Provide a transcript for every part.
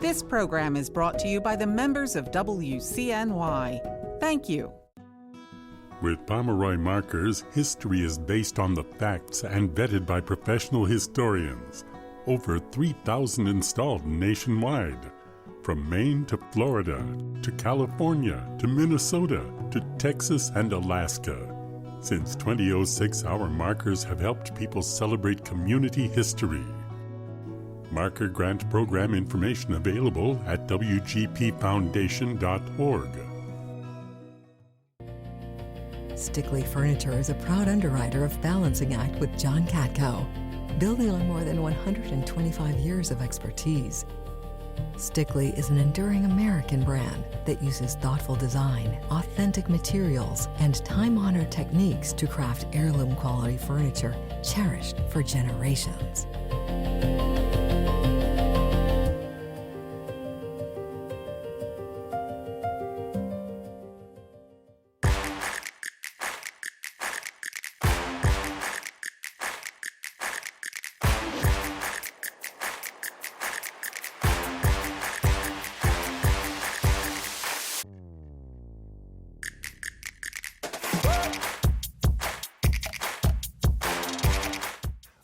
This program is brought to you by the members of WCNY. Thank you. With Pomeroy markers, history is based on the facts and vetted by professional historians. Over 3,000 installed nationwide. From Maine to Florida, to California, to Minnesota, to Texas and Alaska. Since 2006, our markers have helped people celebrate community history. Marker Grant Program information available at wgpfoundation.org. Stickley Furniture is a proud underwriter of Balancing Act with John Katko, building on more than 125 years of expertise. Stickley is an enduring American brand that uses thoughtful design, authentic materials, and time-honored techniques to craft heirloom-quality furniture cherished for generations.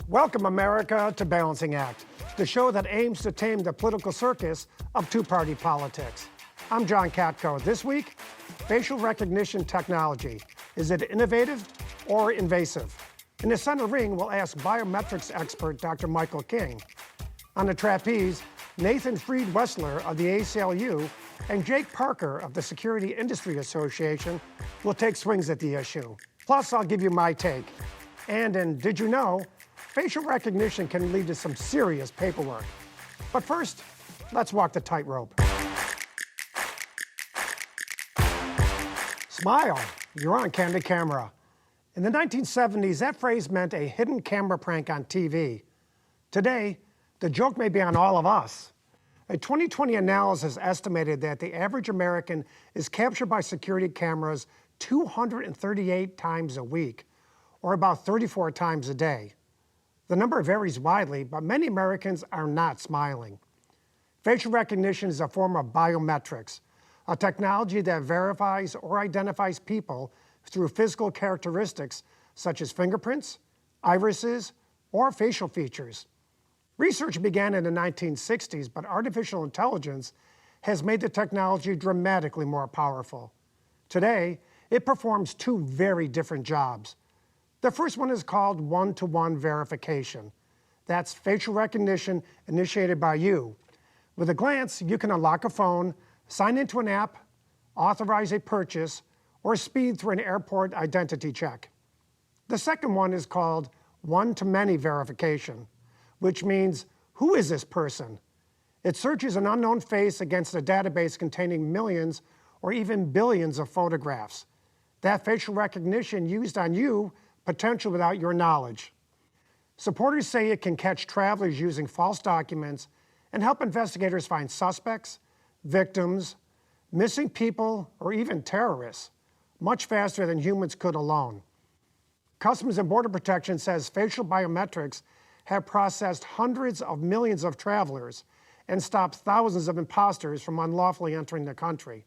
Welcome, America, to Balancing Act, the show that aims to tame the political circus of two-party politics. I'm John Katko. This week, facial recognition technology. Is it innovative or invasive? In the center ring, we'll ask biometrics expert Dr. Michael King. On the trapeze, Nathan Fried-Wessler of the ACLU and Jake Parker of the Security Industry Association will take swings at the issue. Plus, I'll give you my take. And in Did You Know?, facial recognition can lead to some serious paperwork. But first, let's walk the tightrope. Smile, you're on candid camera. In the 1970s, that phrase meant a hidden camera prank on TV. Today, the joke may be on all of us. A 2020 analysis estimated that the average American is captured by security cameras 238 times a week, or about 34 times a day. The number varies widely, but many Americans are not smiling. Facial recognition is a form of biometrics, a technology that verifies or identifies people through physical characteristics such as fingerprints, irises, or facial features. Research began in the 1960s, but artificial intelligence has made the technology dramatically more powerful. Today, it performs two very different jobs. The first one is called one-to-one verification. That's facial recognition initiated by you. With a glance, you can unlock a phone, sign into an app, authorize a purchase, or speed through an airport identity check. The second one is called one-to-many verification, which means, who is this person? It searches an unknown face against a database containing millions or even billions of photographs. That facial recognition used on you potential without your knowledge. Supporters say it can catch travelers using false documents and help investigators find suspects, victims, missing people, or even terrorists, much faster than humans could alone. Customs and Border Protection says facial biometrics have processed hundreds of millions of travelers and stopped thousands of imposters from unlawfully entering the country.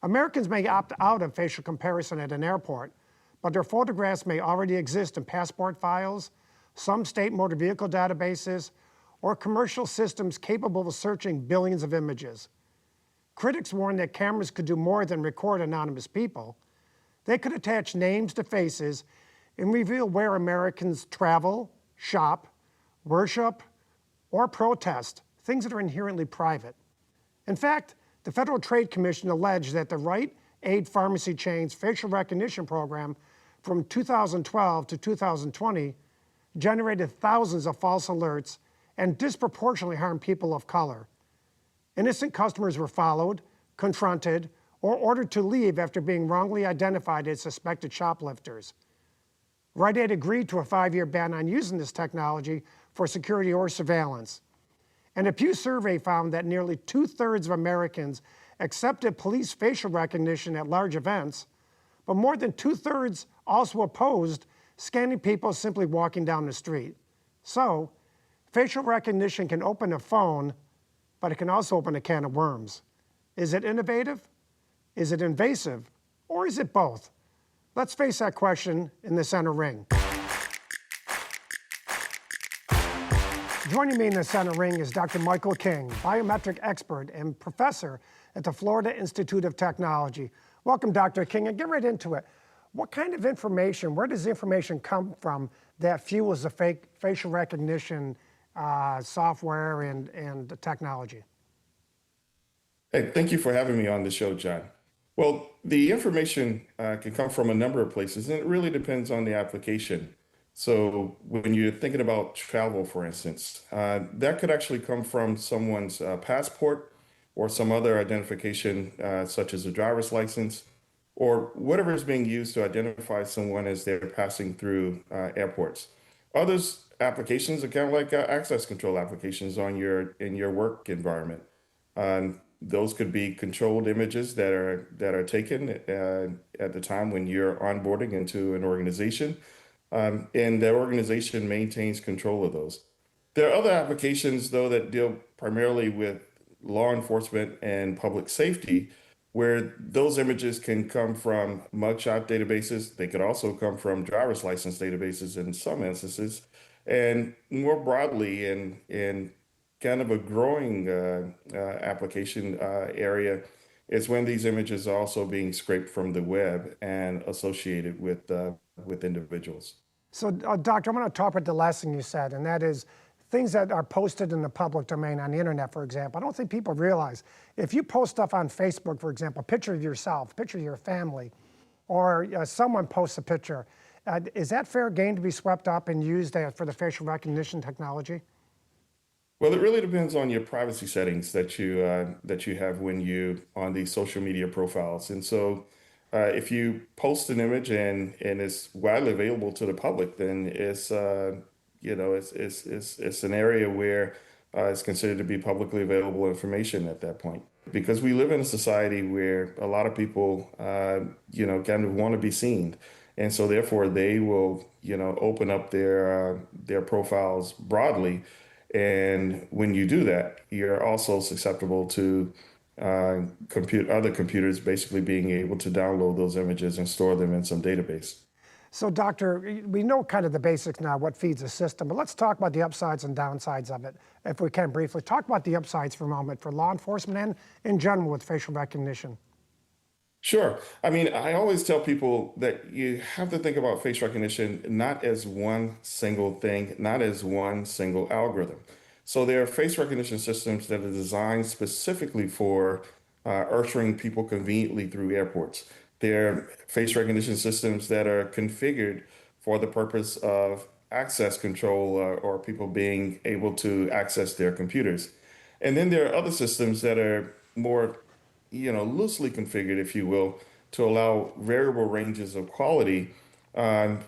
Americans may opt out of facial comparison at an airport, but their photographs may already exist in passport files, some state motor vehicle databases, or commercial systems capable of searching billions of images. Critics warn that cameras could do more than record anonymous people. They could attach names to faces and reveal where Americans travel, shop, worship, or protest, things that are inherently private. In fact, the Federal Trade Commission alleged that the Rite Aid Pharmacy chain's facial recognition program from 2012 to 2020 generated thousands of false alerts and disproportionately harmed people of color. Innocent customers were followed, confronted, or ordered to leave after being wrongly identified as suspected shoplifters. Rite Aid agreed to a 5-year ban on using this technology for security or surveillance. And a Pew survey found that nearly 2/3 of Americans accepted police facial recognition at large events, but more than 2/3 also opposed scanning people simply walking down the street. So, facial recognition can open a phone, but it can also open a can of worms. Is it innovative? Is it invasive? Or is it both? Let's face that question in the center ring. Joining me in the center ring is Dr. Michael King, biometric expert and professor at the Florida Institute of Technology. Welcome, Dr. King, and get right into it. What kind of information, where does the information come from that fuels the facial recognition software and technology? Hey, thank you for having me on the show, John. Well, the information can come from a number of places, and it really depends on the application. So when you're thinking about travel, for instance, that could actually come from someone's passport or some other identification, such as a driver's license, or whatever is being used to identify someone as they're passing through airports. Others applications are kind of like access control applications in your work environment. Those could be controlled images that are taken at the time when you're onboarding into an organization, and the organization maintains control of those. There are other applications, though, that deal primarily with law enforcement and public safety, where those images can come from mugshot databases. They could also come from driver's license databases in some instances, and more broadly in kind of a growing application area is when these images are also being scraped from the web and associated with individuals. So, Doctor, I'm going to talk about the last thing you said, and that is things that are posted in the public domain on the internet, for example. I don't think people realize if you post stuff on Facebook, for example, a picture of yourself, a picture of your family, or someone posts a picture, is that fair game to be swept up and used for the facial recognition technology? Well, it really depends on your privacy settings that you have when you on these social media profiles. And so, if you post an image and it's widely available to the public, then it's it's an area where it's considered to be publicly available information at that point. Because we live in a society where a lot of people kind of want to be seen, and so therefore they will open up their profiles broadly. And when you do that, you're also susceptible to other computers basically being able to download those images and store them in some database. So, Doctor, we know kind of the basics now, what feeds the system, but let's talk about the upsides and downsides of it, if we can briefly. Talk about the upsides for a moment for law enforcement and in general with facial recognition. Sure. I mean, I always tell people that you have to think about face recognition not as one single thing, not as one single algorithm. So there are face recognition systems that are designed specifically for ushering people conveniently through airports. There are face recognition systems that are configured for the purpose of access control or people being able to access their computers. And then there are other systems that are more loosely configured, if you will, to allow variable ranges of quality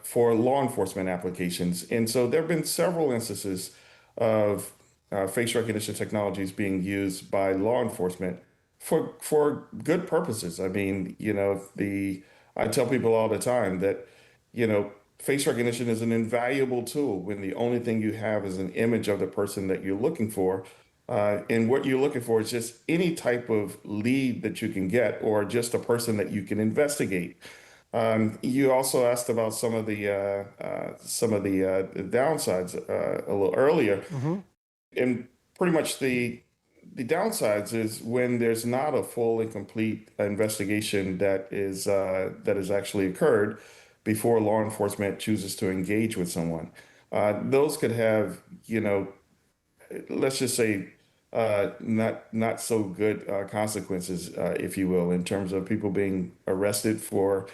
for law enforcement applications. And so there have been several instances of face recognition technologies being used by law enforcement for good purposes. I mean, I tell people all the time that, face recognition is an invaluable tool when the only thing you have is an image of the person that you're looking for. And what you're looking for is just any type of lead that you can get or just a person that you can investigate. You also asked about some of the downsides a little earlier. Mm-hmm. And pretty much the downsides is when there's not a full and complete investigation that has actually occurred before law enforcement chooses to engage with someone. Those could have, let's just say, not so good consequences, if you will, in terms of people being arrested for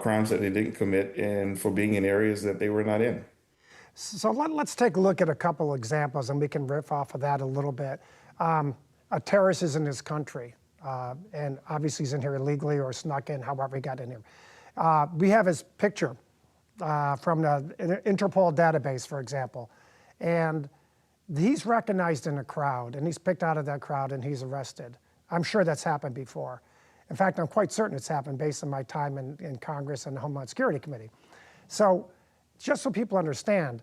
crimes that they didn't commit and for being in areas that they were not in. So let's take a look at a couple examples, and we can riff off of that a little bit. A terrorist is in this country, and obviously he's in here illegally or snuck in, however he got in here. We have his picture from the Interpol database, for example, and he's recognized in a crowd, and he's picked out of that crowd, and he's arrested. I'm sure that's happened before. In fact, I'm quite certain it's happened based on my time in Congress and the Homeland Security Committee. So just so people understand,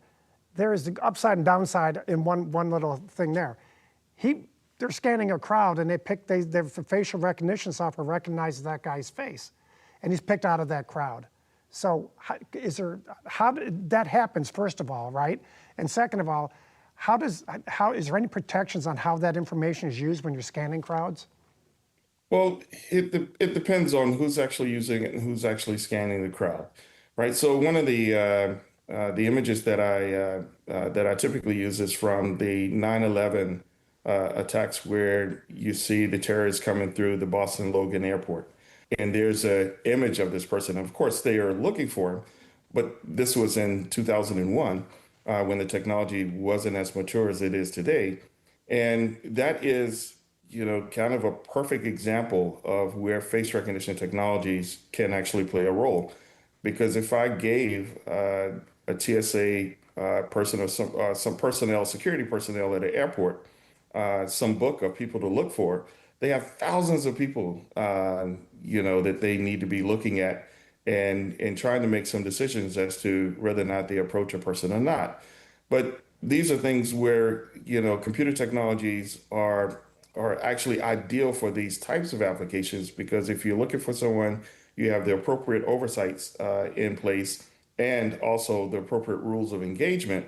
there is the upside and downside in one little thing there. they're scanning a crowd and their facial recognition software recognizes that guy's face, and he's picked out of that crowd. So that happens, first of all, right? And second of all, is there any protections on how that information is used when you're scanning crowds? Well, it depends on who's actually using it and who's actually scanning the crowd, right? So one of the images that I typically use is from the 9/11 attacks, where you see the terrorists coming through the Boston Logan Airport, and there's an image of this person. Of course, they are looking for him, but this was in 2001, when the technology wasn't as mature as it is today, and that is, kind of a perfect example of where face recognition technologies can actually play a role. Because if I gave a TSA person or some personnel, security personnel at an airport, some book of people to look for, they have thousands of people, that they need to be looking at and trying to make some decisions as to whether or not they approach a person or not. But these are things where, computer technologies are actually ideal for these types of applications, because if you're looking for someone, you have the appropriate oversights in place and also the appropriate rules of engagement,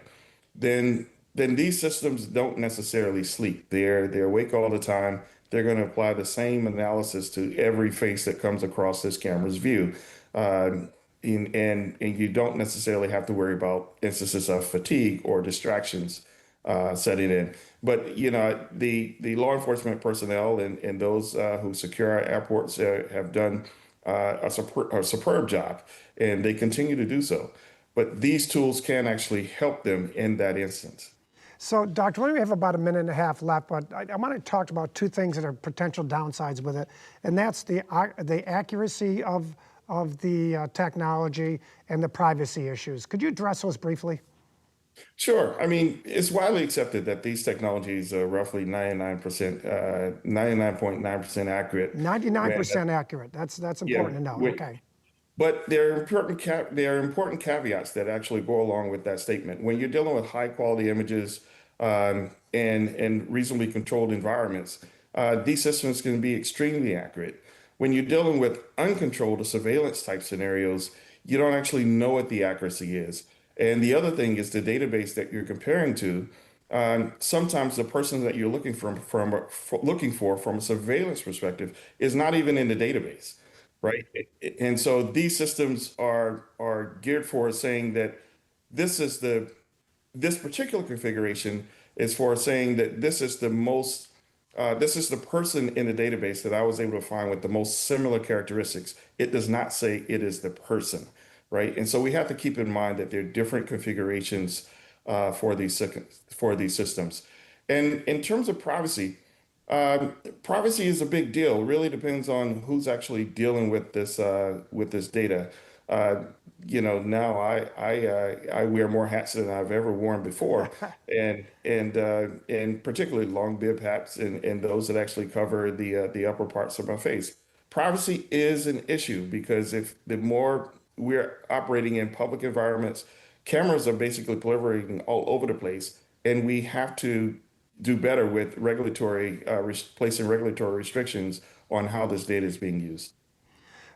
then these systems don't necessarily sleep. They're awake all the time. They're going to apply the same analysis to every face that comes across this camera's view. And you don't necessarily have to worry about instances of fatigue or distractions setting in. But the law enforcement personnel and those who secure our airports have done a superb job, and they continue to do so. But these tools can actually help them in that instance. So, Doctor, we have about a minute and a half left, but I want to talk about two things that are potential downsides with it, and that's the accuracy of the technology and the privacy issues. Could you address those briefly? Sure. I mean, it's widely accepted that these technologies are roughly 99.9% accurate. 99% accurate. That's important to know. Okay. But there are important caveats that actually go along with that statement. When you're dealing with high quality images and reasonably controlled environments, these systems can be extremely accurate. When you're dealing with uncontrolled or surveillance type scenarios, you don't actually know what the accuracy is. And the other thing is the database that you're comparing to. Sometimes the person that you're looking for from a surveillance perspective is not even in the database, right? And so these systems are geared for saying that this particular configuration is for saying that this is the person in the database that I was able to find with the most similar characteristics. It does not say it is the person, right? And so we have to keep in mind that there are different configurations for these systems. And in terms of privacy, privacy is a big deal. It really depends on who's actually dealing with this data. Now I wear more hats than I've ever worn before, and particularly long bib hats and those that actually cover the upper parts of my face. Privacy is an issue because if the more we're operating in public environments, cameras are basically proliferating all over the place, and we have to do better with placing regulatory restrictions on how this data is being used.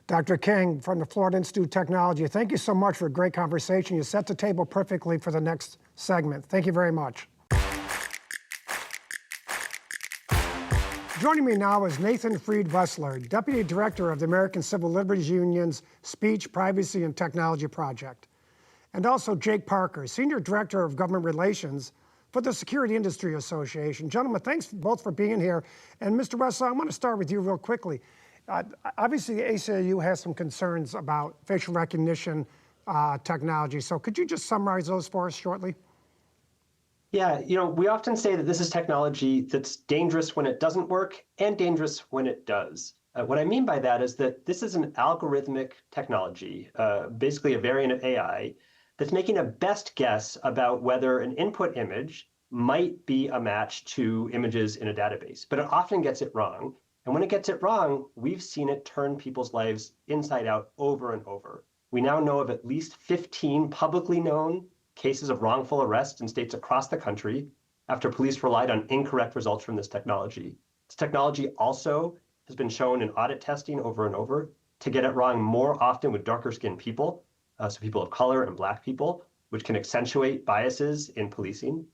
Dr. King from the Florida Institute of Technology, thank you so much for a great conversation. You set the table perfectly for the next segment. Thank you very much. Joining me now is Nathan Fried-Wessler, Deputy Director of the American Civil Liberties Union's Speech, Privacy, and Technology Project, and also Jake Parker, Senior Director of Government Relations for the Security Industry Association. Gentlemen, thanks both for being here. And Mr. Wessler, I want to start with you real quickly. Obviously, the ACLU has some concerns about facial recognition technology. So could you just summarize those for us shortly? Yeah, we often say that this is technology that's dangerous when it doesn't work and dangerous when it does. What I mean by that is that this is an algorithmic technology, basically a variant of AI, that's making a best guess about whether an input image might be a match to images in a database, but it often gets it wrong. And when it gets it wrong, we've seen it turn people's lives inside out over and over. We now know of at least 15 publicly known cases of wrongful arrest in states across the country. after police relied on incorrect results from this technology. This technology also has been shown in audit testing over and over to get it wrong more often with darker skinned people, so people of color and Black people, which can accentuate biases in policing.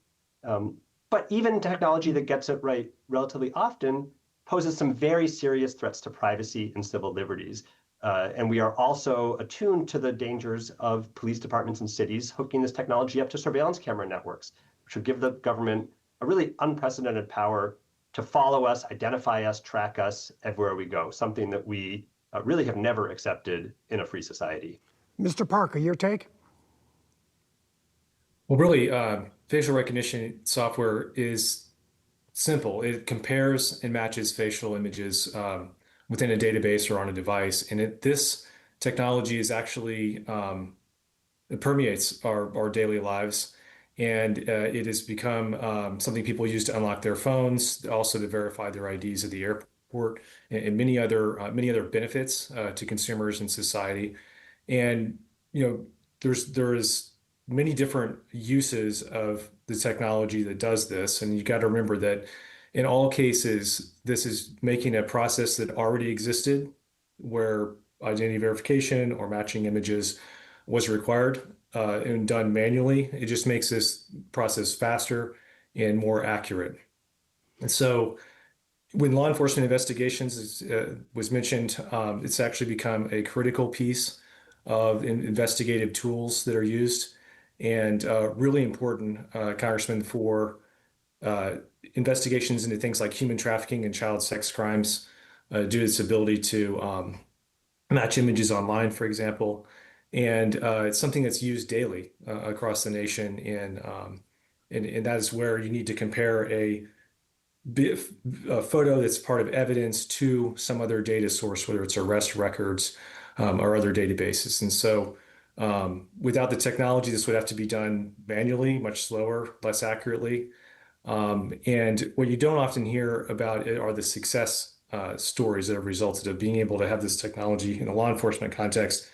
But even technology that gets it right relatively often poses some very serious threats to privacy and civil liberties. And we are also attuned to the dangers of police departments and cities hooking this technology up to surveillance camera networks, which would give the government a really unprecedented power to follow us, identify us, track us everywhere we go, something that we really have never accepted in a free society. Mr. Parker, your take? Well, really, facial recognition software is simple. It compares and matches facial images within a database or on a device. And this technology is actually, it permeates our daily lives. And it has become something people use to unlock their phones, also to verify their IDs at the airport, and many other benefits to consumers and society. And there's many different uses of the technology that does this, and you got to remember that in all cases, this is making a process that already existed, where identity verification or matching images was required and done manually. It just makes this process faster and more accurate. And so when law enforcement investigations was mentioned, it's actually become a critical piece of investigative tools that are used, and really important, Congressman, for investigations into things like human trafficking and child sex crimes due to its ability to match images online, for example. And it's something that's used daily across the nation, and that is where you need to compare a photo that's part of evidence to some other data source, whether it's arrest records or other databases. And so without the technology, this would have to be done manually, much slower, less accurately. And what you don't often hear about are the success stories that have resulted of being able to have this technology in a law enforcement context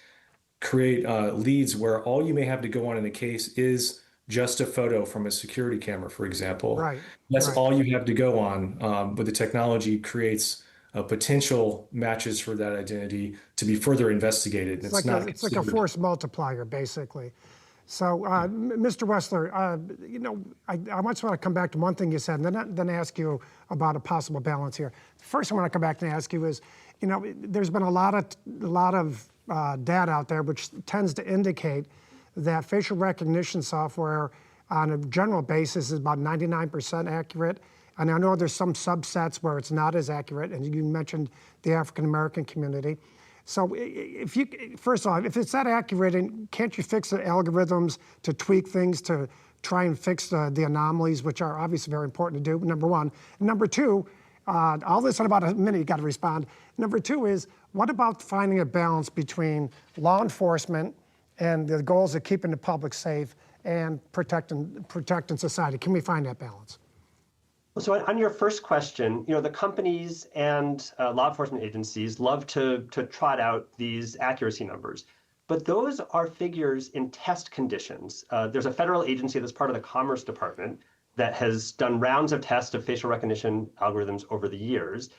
create leads where all you may have to go on in a case is just a photo from a security camera, for example. Right. That's right. all you have to go on. But the technology creates potential matches for that identity to be further investigated. It's like a force multiplier, basically. So, Mr. Wessler, I just want to come back to one thing you said, and then ask you about a possible balance here. First, I want to come back and ask you is, there's been a lot of data out there which tends to indicate that facial recognition software on a general basis is about 99% accurate. And I know there's some subsets where it's not as accurate, and you mentioned the African American community. So first off, if it's that accurate, and can't you fix the algorithms to tweak things to try and fix the anomalies, which are obviously very important to do, number one. And number two, all this in about a minute, you got to respond. Number two is, what about finding a balance between law enforcement and the goals of keeping the public safe and protecting society? Can we find that balance? So on your first question, the companies and law enforcement agencies love to trot out these accuracy numbers, but those are figures in test conditions. There's a federal agency that's part of the Commerce Department that has done rounds of tests of facial recognition algorithms over the years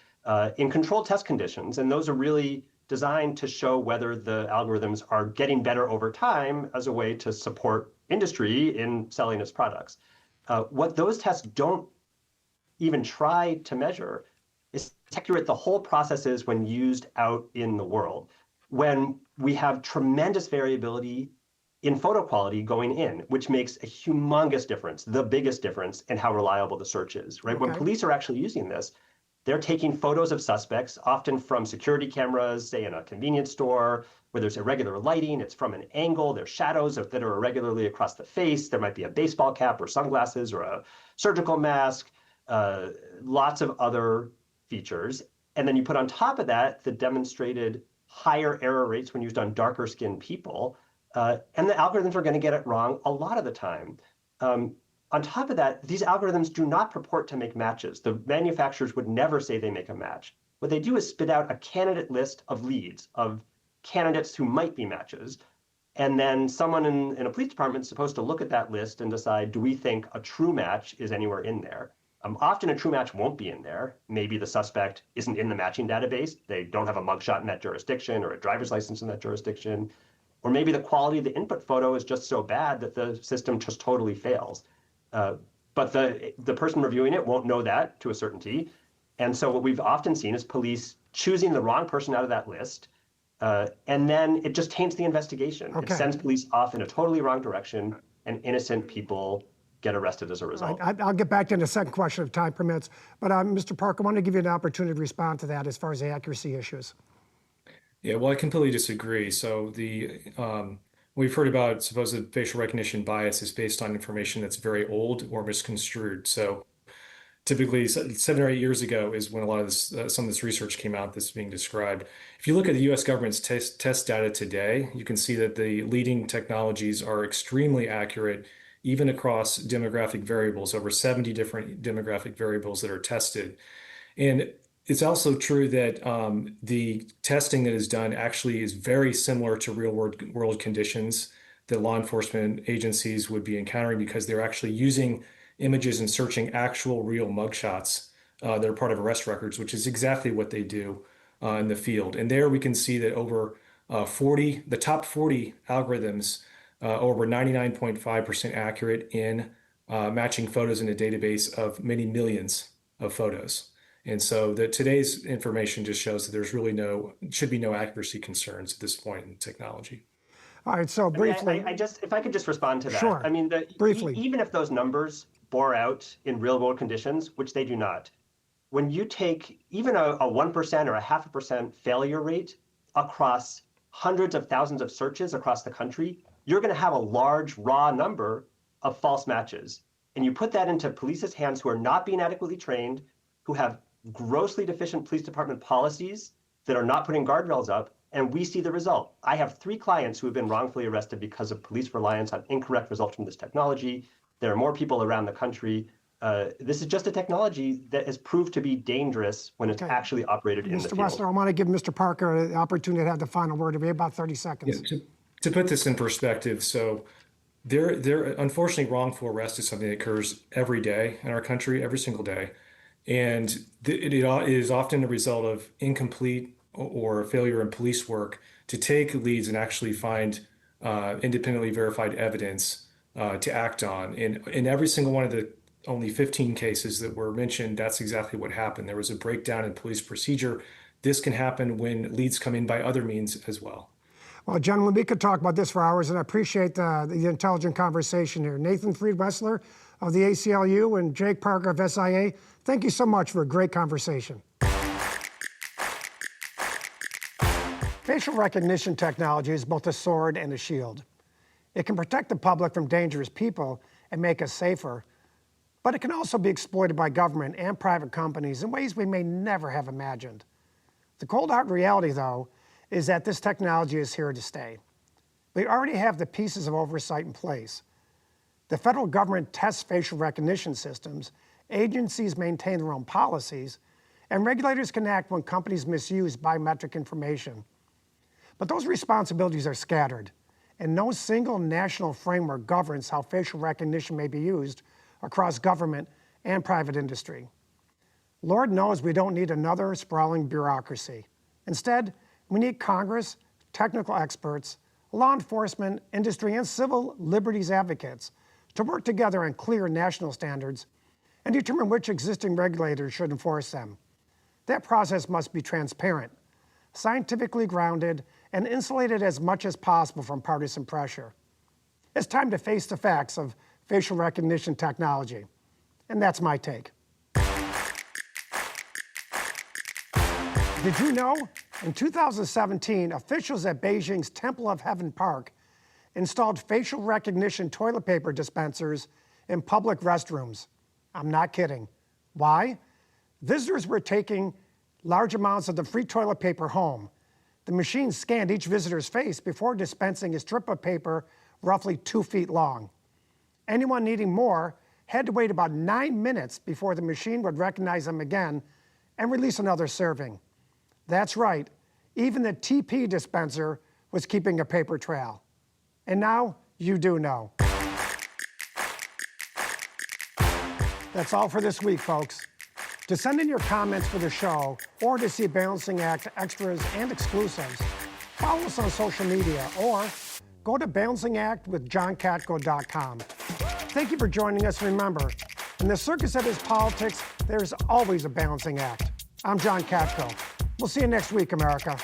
in controlled test conditions, and those are really designed to show whether the algorithms are getting better over time as a way to support industry in selling its products. What those tests don't even try to measure is how accurate the whole process is when used out in the world, when we have tremendous variability in photo quality going in, which makes a humongous difference, the biggest difference in how reliable the search is, right? Okay. When police are actually using this, they're taking photos of suspects, often from security cameras, say in a convenience store, where there's irregular lighting, it's from an angle, there's shadows that are irregularly across the face, there might be a baseball cap or sunglasses or a surgical mask, lots of other features. And then you put on top of that the demonstrated higher error rates when used on darker skinned people, and the algorithms are going to get it wrong a lot of the time. On top of that, these algorithms do not purport to make matches. The manufacturers would never say they make a match. What they do is spit out a candidate list of leads, of candidates who might be matches. And then someone in a police department is supposed to look at that list and decide, do we think a true match is anywhere in there? Often a true match won't be in there. Maybe the suspect isn't in the matching database. They don't have a mugshot in that jurisdiction or a driver's license in that jurisdiction. Or maybe the quality of the input photo is just so bad that the system just totally fails. But the person reviewing it won't know that to a certainty. And so what we've often seen is police choosing the wrong person out of that list. And then it just taints the investigation. Okay. It sends police off in a totally wrong direction, and innocent people get arrested as a result. I'll get back to the second question if time permits. But Mr. Park, I want to give you an opportunity to respond to that as far as the accuracy issues. Yeah, well, I completely disagree. So we've heard about supposed facial recognition bias is based on information that's very old or misconstrued. So typically 7 or 8 years ago is when a lot of this, some of this research came out that's being described. If you look at the US government's test data today, you can see that the leading technologies are extremely accurate, even across demographic variables, over 70 different demographic variables that are tested. And it's also true that the testing that is done actually is very similar to real world conditions that law enforcement agencies would be encountering, because they're actually using images and searching actual real mugshots that are part of arrest records, which is exactly what they do in the field. And there we can see that over the top 40 algorithms over 99.5% accurate in matching photos in a database of many millions of photos. And so today's information just shows that there's really should be no accuracy concerns at this point in technology. All right, so briefly. If I could just respond to that. Sure. I mean, briefly. Even if those numbers bore out in real world conditions, which they do not, when you take even a 1% or a 0.5% failure rate across hundreds of thousands of searches across the country, you're going to have a large raw number of false matches. And you put that into police's hands who are not being adequately trained, who have grossly deficient police department policies that are not putting guardrails up, and we see the result. I have 3 clients who have been wrongfully arrested because of police reliance on incorrect results from this technology. There are more people around the country. This is just a technology that has proved to be dangerous when it's actually operated in the field. Mr. Wessler, I want to give Mr. Parker the opportunity to have the final word. It'll be about 30 seconds. Yeah, to put this in perspective, so there unfortunately, wrongful arrest is something that occurs every day in our country, every single day. And it is often a result of incomplete or failure in police work to take leads and actually find independently verified evidence to act on. And in every single one of the only 15 cases that were mentioned, that's exactly what happened. There was a breakdown in police procedure. This can happen when leads come in by other means as well. Well, gentlemen, we could talk about this for hours, and I appreciate the intelligent conversation here. Nathan Freed Wessler of the ACLU and Jake Parker of SIA, thank you so much for a great conversation. Facial recognition technology is both a sword and a shield. It can protect the public from dangerous people and make us safer, but it can also be exploited by government and private companies in ways we may never have imagined. The cold hard reality, though, is that this technology is here to stay. We already have the pieces of oversight in place. The federal government tests facial recognition systems, agencies maintain their own policies, and regulators can act when companies misuse biometric information. But those responsibilities are scattered, and no single national framework governs how facial recognition may be used across government and private industry. Lord knows we don't need another sprawling bureaucracy. Instead, we need Congress, technical experts, law enforcement, industry, and civil liberties advocates to work together on clear national standards and determine which existing regulators should enforce them. That process must be transparent, scientifically grounded, and insulated as much as possible from partisan pressure. It's time to face the facts of facial recognition technology. And that's my take. Did you know? In 2017, officials at Beijing's Temple of Heaven Park installed facial recognition toilet paper dispensers in public restrooms. I'm not kidding. Why? Visitors were taking large amounts of the free toilet paper home. The machine scanned each visitor's face before dispensing a strip of paper roughly 2 feet long. Anyone needing more had to wait about 9 minutes before the machine would recognize them again and release another serving. That's right, even the TP dispenser was keeping a paper trail. And now you do know. That's all for this week, folks. To send in your comments for the show or to see Balancing Act extras and exclusives, follow us on social media or go to balancingactwithjohnkatko.com. Thank you for joining us. Remember, in the circus that is politics, there's always a balancing act. I'm John Katko. We'll see you next week, America.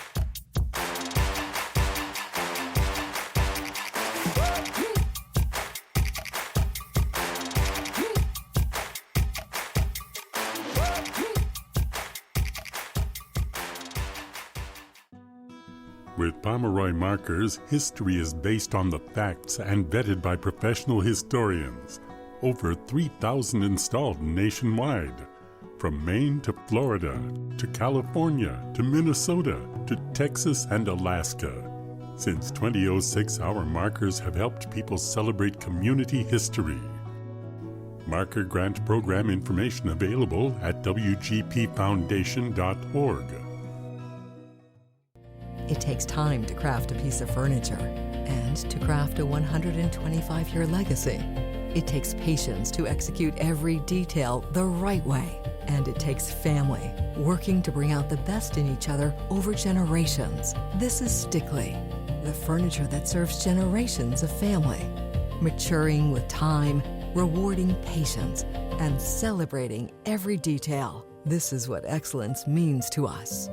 With Pomeroy markers, history is based on the facts and vetted by professional historians. Over 3,000 installed nationwide. From Maine to Florida, to California, to Minnesota, to Texas and Alaska. Since 2006, our markers have helped people celebrate community history. Marker Grant Program information available at wgpfoundation.org. It takes time to craft a piece of furniture and to craft a 125-year legacy. It takes patience to execute every detail the right way. And it takes family working to bring out the best in each other over generations. This is Stickley, the furniture that serves generations of family. Maturing with time, rewarding patience, and celebrating every detail. This is what excellence means to us.